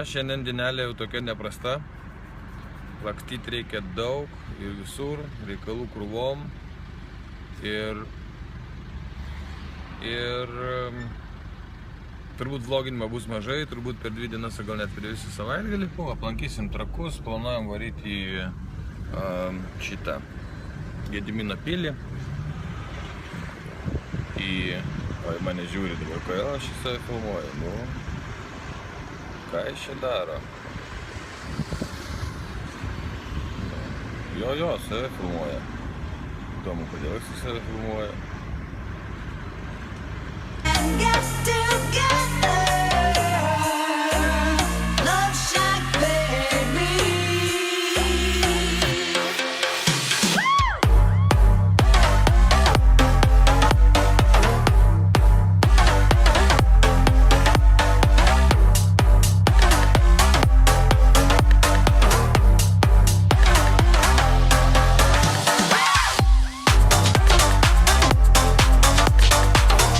šiandien dienelė jau tokia neprasta. Lakstyti reikia daug ir visur, reikalų krūvom. Ir turbūt vloginimo bus mažai, turbūt per 2 dienas, gal net per visą savaitgalį. Aplankysim Trakus, planuojam varyti į šitą Gedimino pilį. Oi, mane žiūri dabar, kodėl aš į save filmuoju, nu, ką jis čia daro? Jo, save filmuoja. Įdomu, kodėl jis į save filmuoja.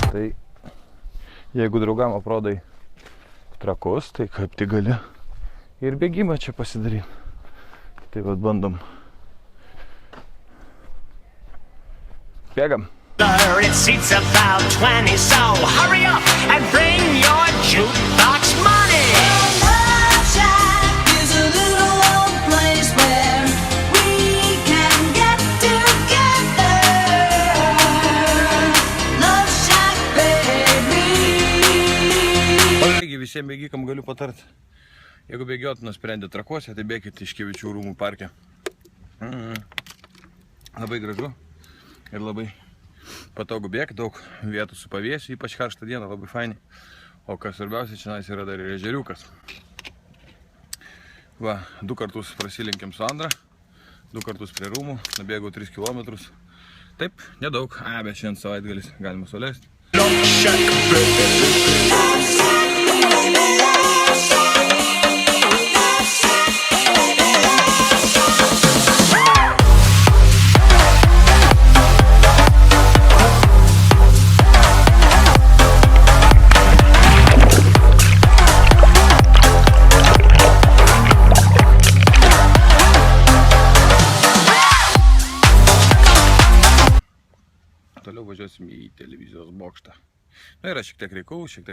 Tai jeigu draugam aprodai Trakus, tai kaip tik gali ir bėgimą čia pasidaryti. Tai vat bandom. Bėgam. It seats about 20, so hurry up and bring your jukebox money. Love Shack is a little old place where we can get together. Love Shack, baby. Taigi visiems bėgikam galiu patarti. Jeigu bėgiot nusprendė Trakuose, tai bėkit iš Kevičių rūmų parke. Labai gražu ir labai patogu bėgti, daug vietų su pavėsiu, ypač karštą dieną, labai faini. O kas svarbiausia, čia yra dar ir ežeriukas. Va, 2 kartus prasilenkėm su Andra, 2 kartus prie rūmų, nubėgau 3 kilometrus. Taip, nedaug, bet šiandien savaitgalis galima suleisti. Toliau važiuosim į televizijos bokštą. Na ir aš šiek tiek reikalų, šiek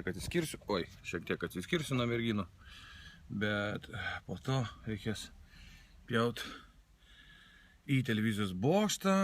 tiek atsiskirsiu nuo merginų. Bet po to reikės pjaut į televizijos bokštą.